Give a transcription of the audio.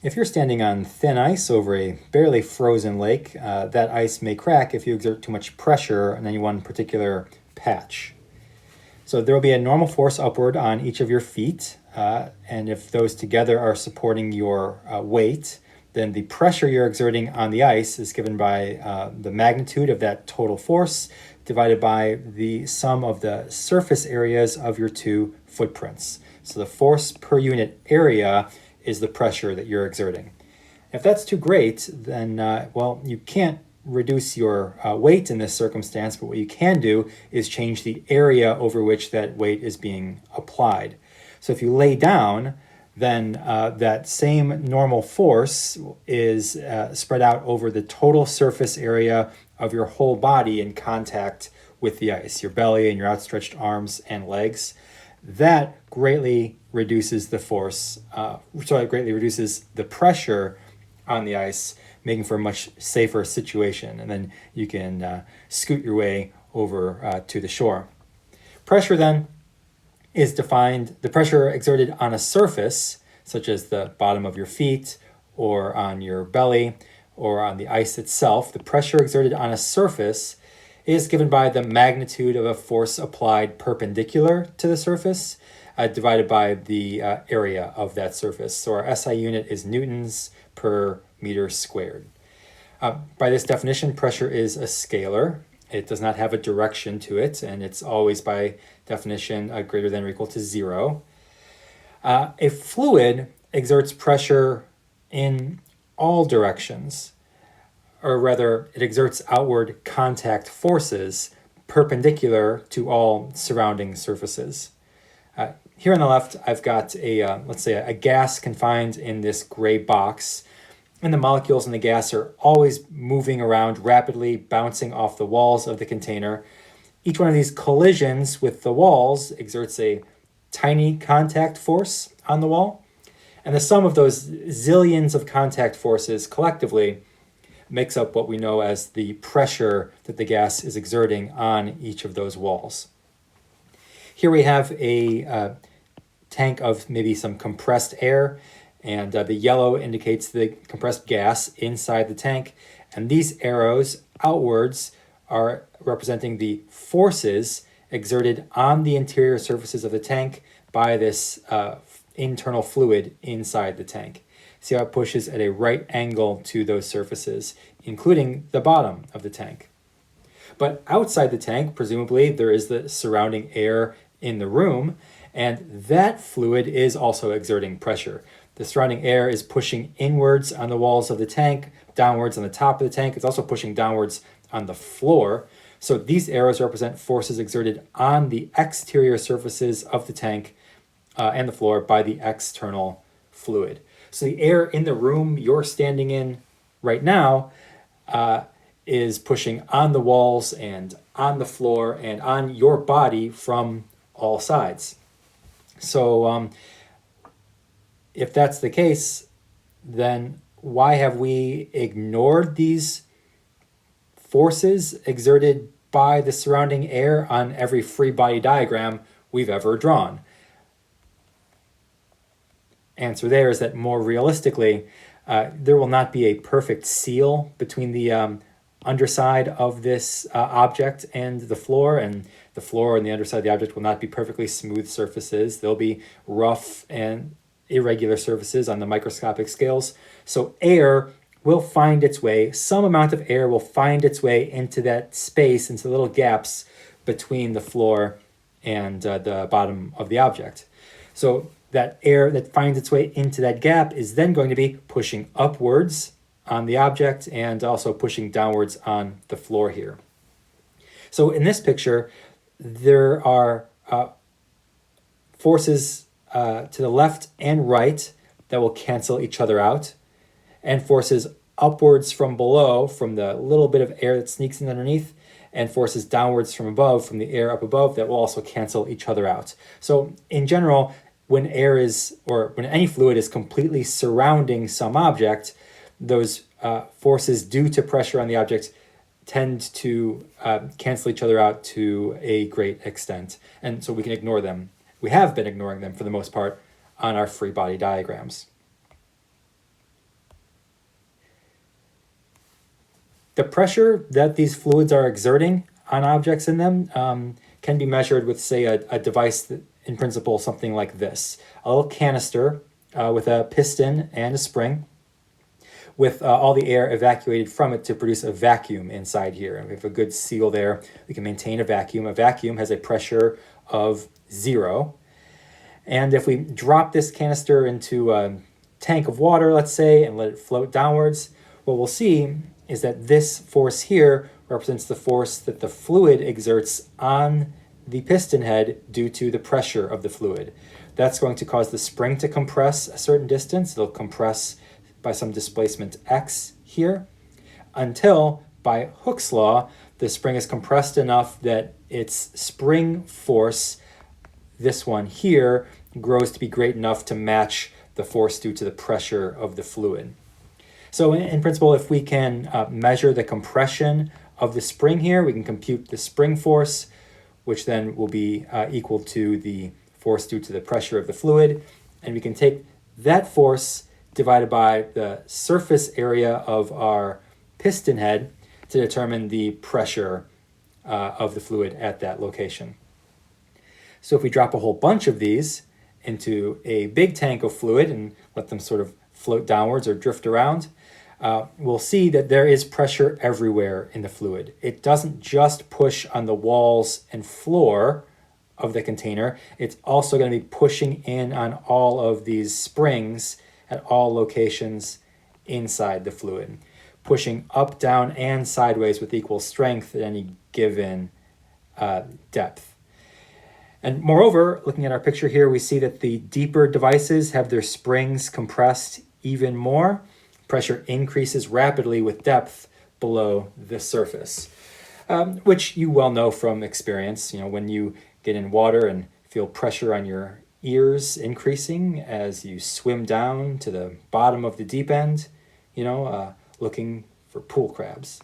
If you're standing on thin ice over a barely frozen lake, that ice may crack if you exert too much pressure on any one particular patch. So there will be a normal force upward on each of your feet, and if those together are supporting your weight, then the pressure you're exerting on the ice is given by the magnitude of that total force divided by the sum of the surface areas of your two footprints. So the force per unit area is the pressure that you're exerting. If that's too great, then, well, you can't reduce your weight in this circumstance, but what you can do is change the area over which that weight is being applied. So if you lay down, then that same normal force is spread out over the total surface area of your whole body in contact with the ice, your belly and your outstretched arms and legs. That greatly reduces the force, greatly reduces the pressure on the ice, making for a much safer situation. And then you can scoot your way over to the shore. Pressure then is defined, the pressure exerted on a surface, such as the bottom of your feet or on your belly or on the ice itself. The pressure exerted on a surface is given by the magnitude of a force applied perpendicular to the surface divided by the area of that surface. So our SI unit is newtons per meter squared. By this definition, pressure is a scalar. It does not have a direction to it, and it's always by definition greater than or equal to 0. A fluid exerts pressure in all directions, or rather, it exerts outward contact forces perpendicular to all surrounding surfaces. Here on the left, I've got let's say a gas confined in this gray box, and the molecules in the gas are always moving around rapidly, bouncing off the walls of the container. Each one of these collisions with the walls exerts a tiny contact force on the wall, and the sum of those zillions of contact forces collectively makes up what we know as the pressure that the gas is exerting on each of those walls. Here we have a tank of maybe some compressed air, and the yellow indicates the compressed gas inside the tank, and these arrows outwards are representing the forces exerted on the interior surfaces of the tank by this internal fluid inside the tank. See how it pushes at a right angle to those surfaces, including the bottom of the tank. But outside the tank, presumably, there is the surrounding air in the room, and that fluid is also exerting pressure. The surrounding air is pushing inwards on the walls of the tank, downwards on the top of the tank. It's also pushing downwards on the floor. So these arrows represent forces exerted on the exterior surfaces of the tank and the floor by the external fluid. So the air in the room you're standing in right now is pushing on the walls and on the floor and on your body from all sides. So if that's the case, then why have we ignored these forces exerted by the surrounding air on every free body diagram we've ever drawn? Answer there is that more realistically, there will not be a perfect seal between the underside of this object and the floor and the underside of the object will not be perfectly smooth surfaces. They'll be rough and irregular surfaces on the microscopic scales. So air will find its way, some amount of air will find its way into that space, into the little gaps between the floor and the bottom of the object. So that air that finds its way into that gap is then going to be pushing upwards on the object and also pushing downwards on the floor here. So in this picture, there are forces to the left and right that will cancel each other out, and forces upwards from below from the little bit of air that sneaks in underneath, and forces downwards from above from the air up above that will also cancel each other out. So in general, when air is, or when any fluid is completely surrounding some object, those forces due to pressure on the object tend to cancel each other out to a great extent. And so we can ignore them. We have been ignoring them for the most part on our free body diagrams. The pressure that these fluids are exerting on objects in them can be measured with, say, a device that, in principle, something like this. A little canister with a piston and a spring with all the air evacuated from it to produce a vacuum inside here. And we have a good seal there. We can maintain a vacuum. A vacuum has a pressure of 0. And if we drop this canister into a tank of water, let's say, and let it float downwards, what we'll see is that this force here represents the force that the fluid exerts on the piston head due to the pressure of the fluid. That's going to cause the spring to compress a certain distance. It'll compress by some displacement x here, until, by Hooke's law, the spring is compressed enough that its spring force, this one here, grows to be great enough to match the force due to the pressure of the fluid. So in principle, if we can measure the compression of the spring here, we can compute the spring force, which then will be equal to the force due to the pressure of the fluid. And we can take that force divided by the surface area of our piston head to determine the pressure of the fluid at that location. So if we drop a whole bunch of these into a big tank of fluid and let them sort of float downwards or drift around, we'll see that there is pressure everywhere in the fluid. It doesn't just push on the walls and floor of the container. It's also going to be pushing in on all of these springs at all locations inside the fluid, pushing up, down, and sideways with equal strength at any given depth. And moreover, looking at our picture here, we see that the deeper devices have their springs compressed even more. Pressure increases rapidly with depth below the surface, which you well know from experience. You know, when you get in water and feel pressure on your ears increasing as you swim down to the bottom of the deep end, looking for pool crabs.